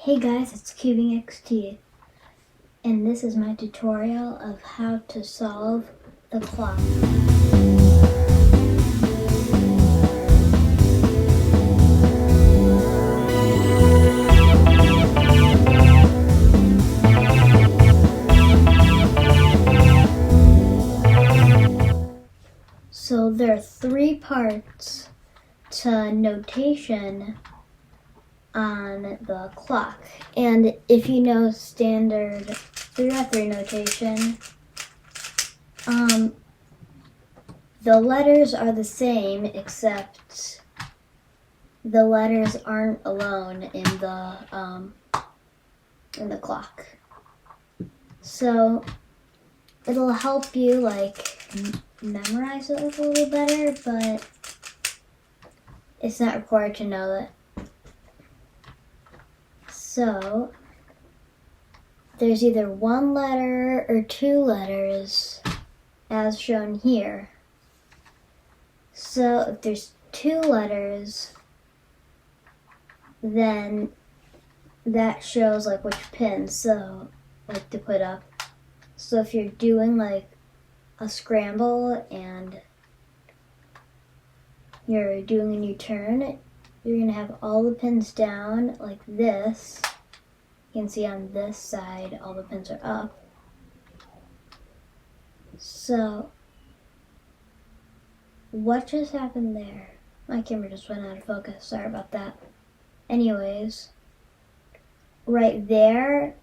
Hey guys, it's Cubing XT, and this is my tutorial of how to solve the clock. So there are three parts to notation on the clock, and if you know standard 3x3 notation, the letters are the same except the letters aren't alone in the clock. So it'll help you memorize it a little better, but it's not required to know it. So there's either one letter or two letters as shown here. So if there's two letters, then that shows which pins to put up. So if you're doing a scramble and you're doing a new turn, you're going to have all the pins down like this. You can see on this side all the pins are up. So what just happened there? My camera just went out of focus, sorry about that. Anyways, right there,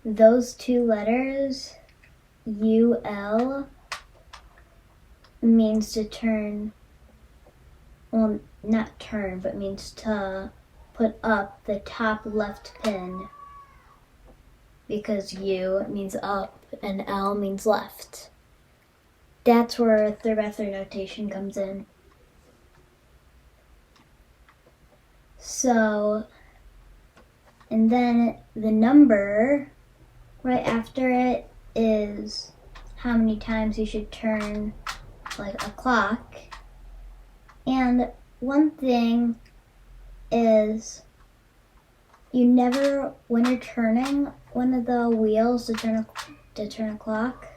those two letters, UL, means to turn, well, not turn, but means to put up the top left pin, because U means up and L means left. That's where 3x3 notation comes in. So, and then the number right after it is how many times you should turn a clock. And one thing is, you never, when you're turning one of the wheels to turn a clock,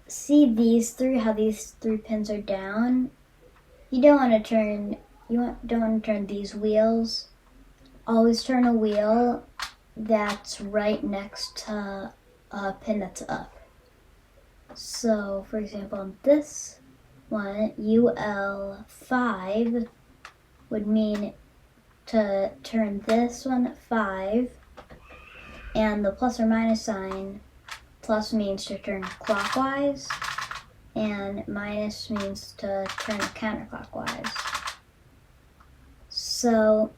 see these three, how these three pins are down. You don't want to turn these wheels. Always turn a wheel that's right next to a pin that's up. So, for example, on this one, UL5 would mean to turn this one at 5, and the plus or minus sign, plus means to turn clockwise, and minus means to turn counterclockwise. So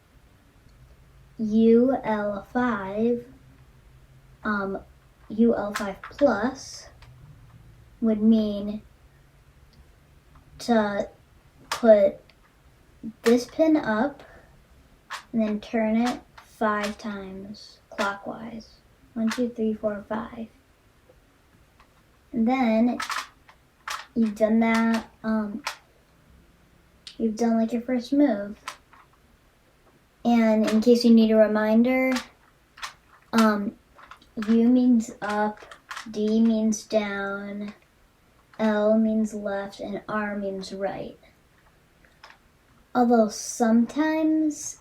UL5 plus would mean to put this pin up and then turn it 5 times clockwise. 1, 2, 3, 4, 5. And then you've done that, you've done your first move. And in case you need a reminder, U means up, D means down, L means left, and R means right. Although sometimes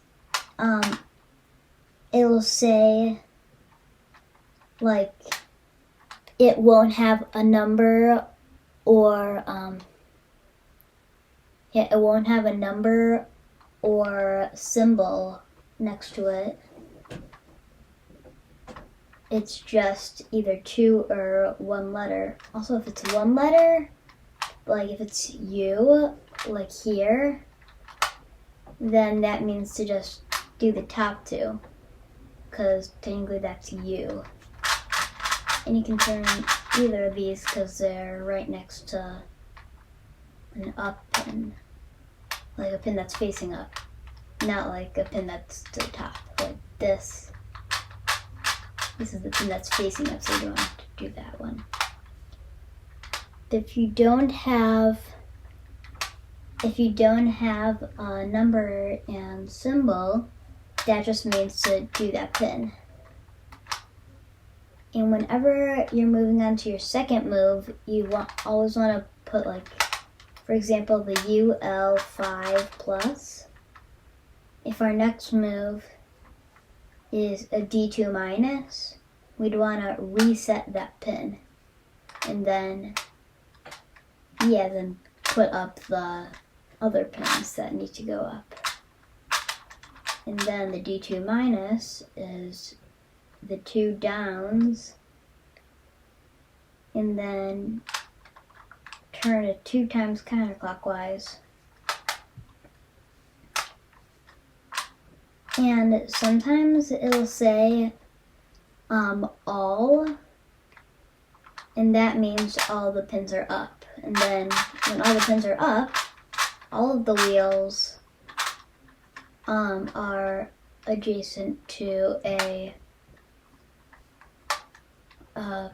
it'll say it won't have a number or it won't have a number or symbol next to it. It's just either two or one letter. Also, if it's one letter, if it's U, here, then that means to just do the top two, because technically that's U. And you can turn either of these because they're right next to an up pin, a pin that's facing up, not a pin that's to the top, this. This is the pin that's facing up, so you don't have to do that one. If you don't have a number and symbol, that just means to do that pin. And whenever you're moving on to your second move, you always want to put, like, for example, the UL5 plus. If our next move is a D2 minus, we'd want to reset that pin. And then, then put up the other pins that need to go up. And then the D2 minus is the 2 downs, and then turn it 2 times counterclockwise. And sometimes it'll say all, and that means all the pins are up. And then when all the pins are up, all of the wheels are adjacent to a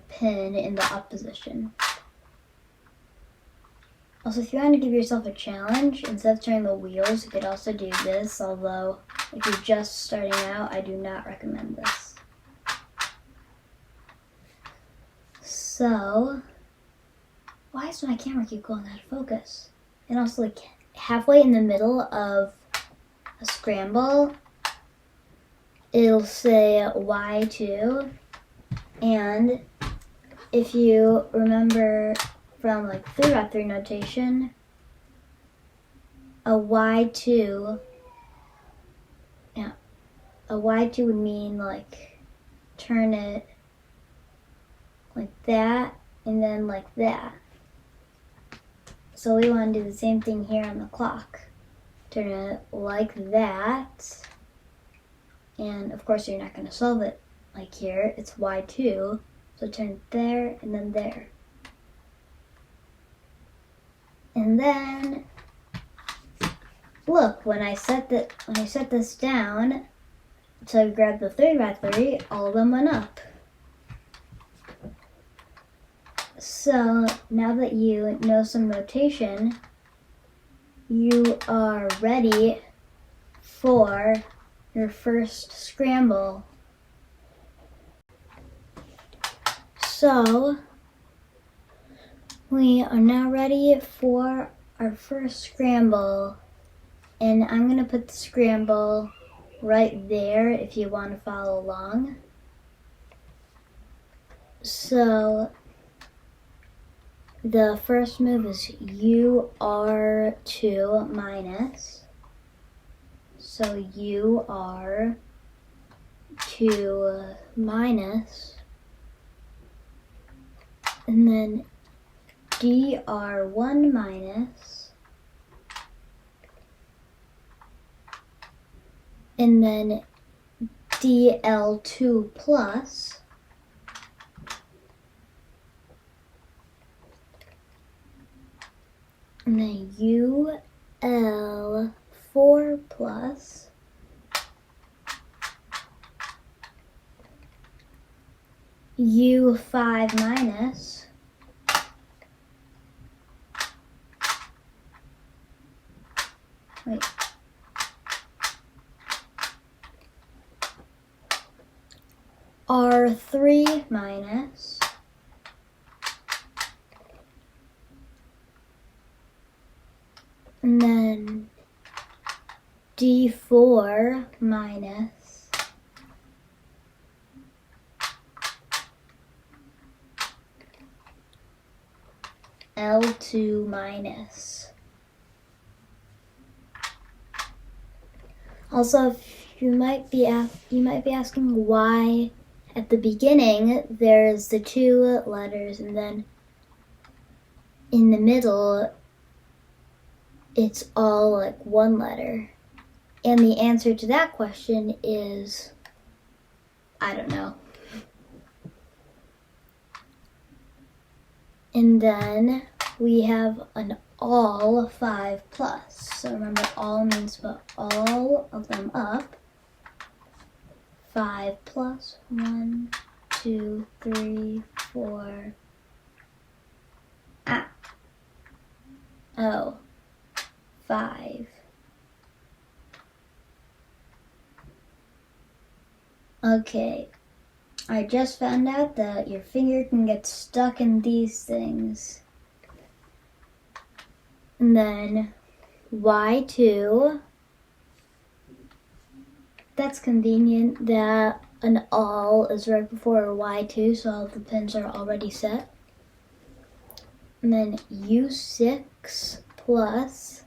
pin in the up position. Also, if you want to give yourself a challenge, instead of turning the wheels, you could also do this, although if you're just starting out, I do not recommend this. So, why does my camera keep going out of focus? And also, like, halfway in the middle of a scramble, it'll say Y2, and if you remember from, like, 3x3 notation, a Y2 would mean, like, turn it like that and then like that. So we want to do the same thing here on the clock. Turn it like that, and of course you're not going to solve it like here. It's Y2, so turn it there and then there. And then look, when I set this down to grab the 3x3, all of them went up. So now that you know some notation, you are ready for your first scramble. So we are now ready for our first scramble, and I'm going to put the scramble right there if you want to follow along. So the first move is UR2 minus. So UR2 minus, and then DR1 minus, and then DL2 plus, and then UL4 plus, U5 minus, R3 minus, and then D4 minus, L2 minus. Also, you might be asking why at the beginning there's the 2 letters, and then in the middle it's all like 1 letter. And the answer to that question is, I don't know. And then we have an all 5 plus. So remember, all means put all of them up. 5 plus 1, 2, 3, 4. Oh, 5. Okay, I just found out that your finger can get stuck in these things. And then Y2. That's convenient that an all is right before a Y2, so all the pins are already set. And then U6 plus.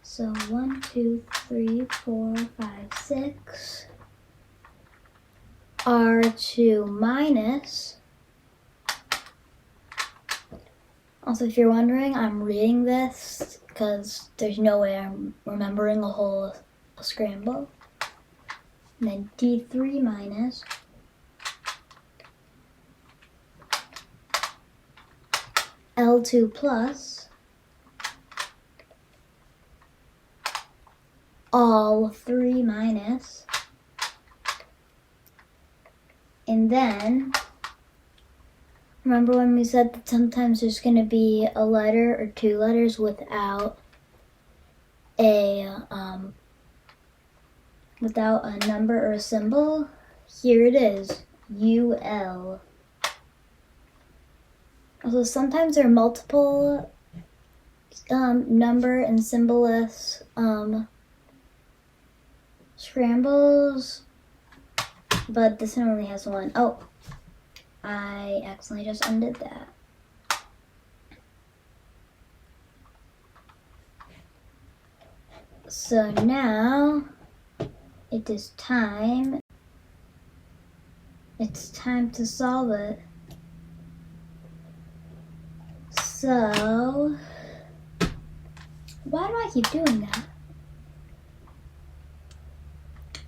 So 1, 2, 3, 4, 5, 6. R2 minus. Also, if you're wondering, I'm reading this because there's no way I'm remembering a whole scramble. And then D3 minus. L2 plus. All 3 minus. And then, remember when we said that sometimes there's going to be a letter or two letters without a number or a symbol? Here it is, UL. Also, sometimes there are multiple number and symbol-less scrambles, but this one only has one. Oh, I accidentally just undid that. So now it is time. It's time to solve it. So, why do I keep doing that?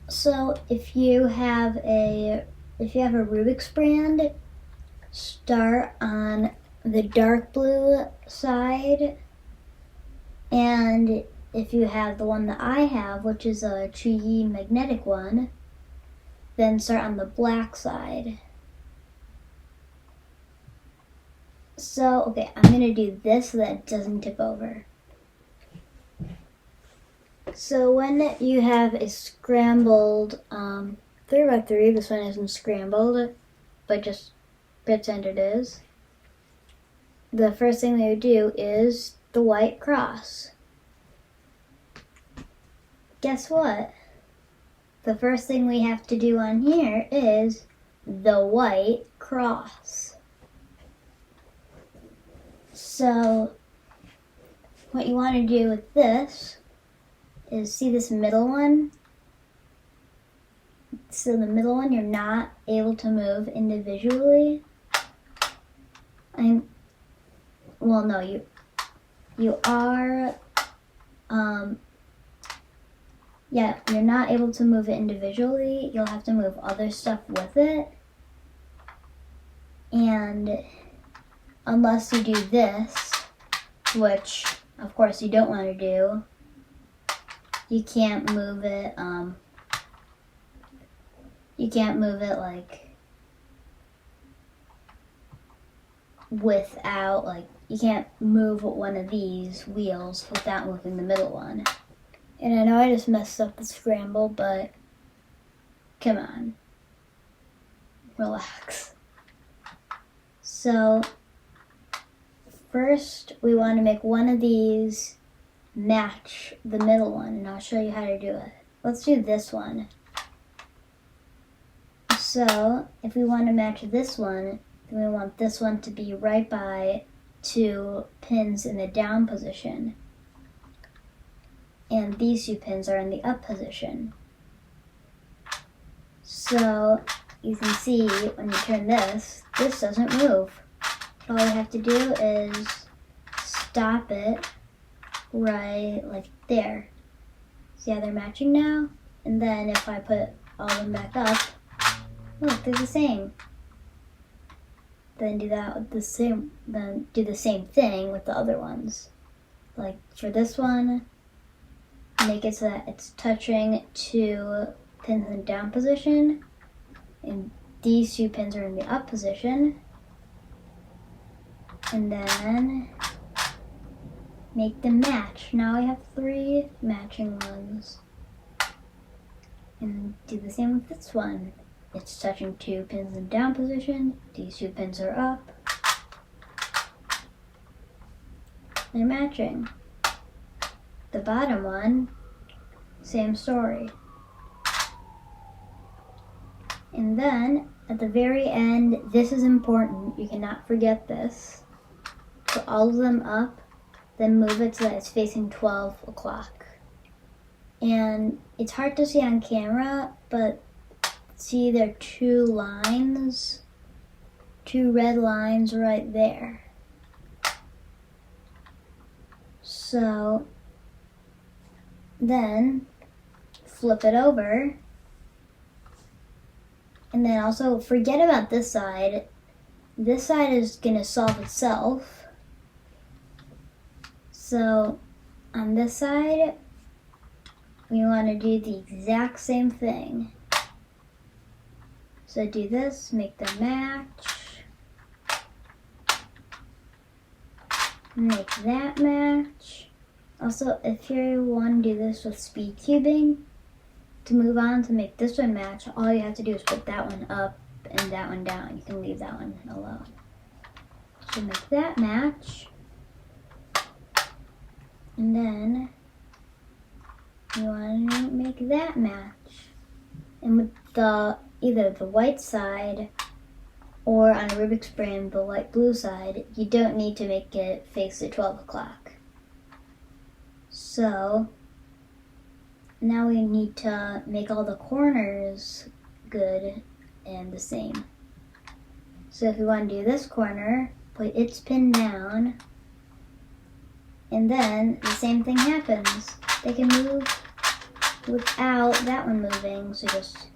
So if you have a Rubik's brand, start on the dark blue side, and if you have the one that I have, which is a Chi magnetic one, then start on the black side. So, okay, I'm gonna do this so that it doesn't tip over. So when you have a scrambled 3x3, this one isn't scrambled, but just pretend it is. The first thing we would do is the white cross. Guess what? The first thing we have to do on here is the white cross. So what you want to do with this is, see this middle one? So the middle one you're not able to move individually. Well, no, you are, yeah, you're not able to move it individually. You'll have to move other stuff with it. And unless you do this, which of course you don't want to do, you can't move it, like without, like, you can't move one of these wheels without moving the middle one. And I know I just messed up the scramble, but come on, relax. So first we want to make one of these match the middle one, and I'll show you how to do it. Let's do this one. So if we want to match this one, then we want this one to be right by 2 pins in the down position, and these 2 pins are in the up position. So you can see when you turn this doesn't move. All we have to do is stop it right like there. See how they're matching now? And then if I put all of them back up, look, they're the same. Then do the same thing with the other ones. Like for this one, make it so that it's touching 2 pins in the down position, and these 2 pins are in the up position. And then make them match. Now I have 3 matching ones. And do the same with this one. It's touching 2 pins in down position. These 2 pins are up. They're matching. The bottom one, same story. And then at the very end, this is important. You cannot forget this. Put all of them up, then move it so that it's facing 12 o'clock. And it's hard to see on camera, but see there are 2 lines, 2 red lines right there. So then flip it over, and then also forget about this side. This side is gonna solve itself. So on this side, we want to do the exact same thing. So do this, make them match. Make that match. Also, if you want to do this with speed cubing, to move on to make this one match, all you have to do is put that one up and that one down. You can leave that one alone. So make that match. And then you want to make that match. And with either the white side or on a Rubik's brand, the light blue side, you don't need to make it face at 12 o'clock. So now we need to make all the corners good and the same. So if we want to do this corner, put its pin down, and then the same thing happens. They can move without that one moving, so just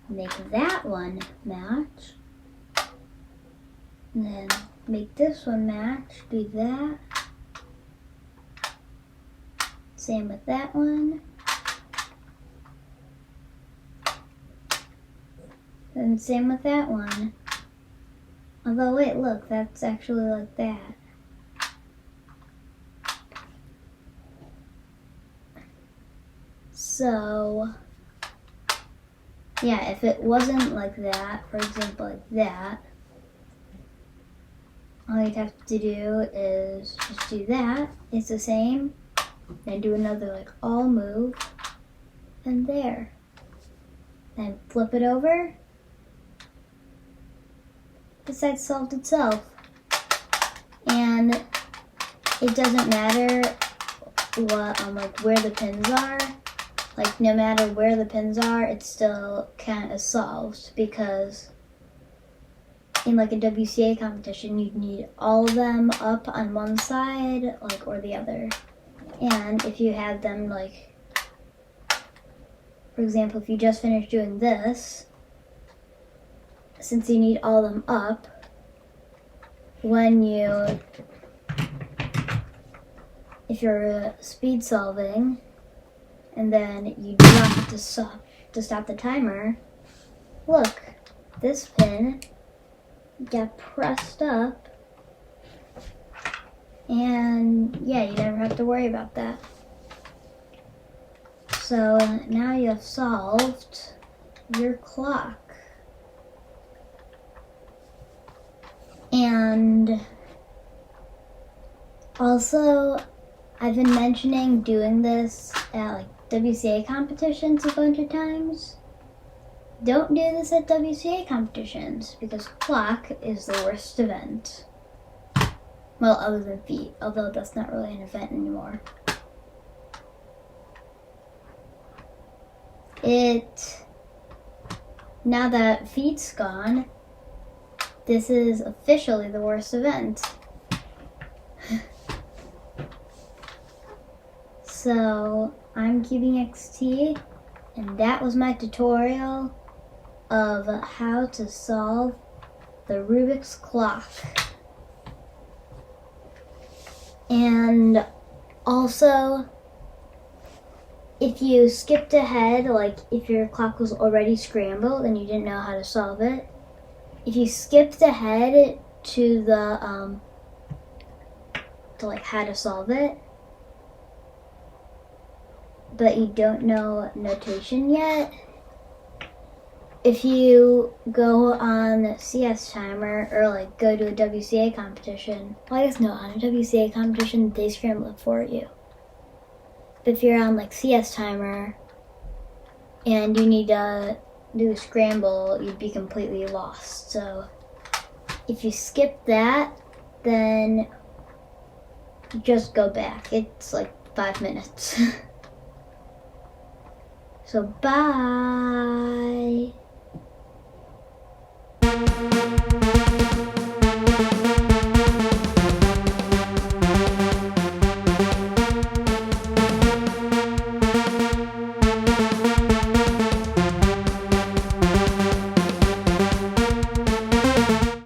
make that one match. And then make this one match, do that. Same with that one. And same with that one. Although wait, look, that's actually like that. So, yeah, if it wasn't like that, for example, like that, all you'd have to do is just do that. It's the same. Then do another like all move, and there. Then flip it over. The side solved itself. And it doesn't matter what like where the pins are. Like no matter where the pins are, it still kind of solved, because in like a WCA competition, you'd need all of them up on one side, like, or the other. And if you had them like, for example, if you just finished doing this, since you need all of them up, if you're speed solving, and then you do not have to stop the timer, look, this pin got pressed up, and yeah, you never have to worry about that. So now you have solved your clock. And also, I've been mentioning doing this at like WCA competitions a bunch of times. Don't do this at WCA competitions, because clock is the worst event. Well, other than feet, although that's not really an event anymore. Now that feet's gone, this is officially the worst event. So, I'm CubingXT, and that was my tutorial of how to solve the Rubik's clock. And also, if you skipped ahead, like if your clock was already scrambled and you didn't know how to solve it, if you skipped ahead to the how to solve it, but you don't know notation yet, if you go on CS timer or like go to a WCA competition, well, I guess no, on a WCA competition they scramble it for you. But if you're on like CS timer and you need to do a scramble, you'd be completely lost. So if you skip that, then just go back. It's like 5 minutes. So bye.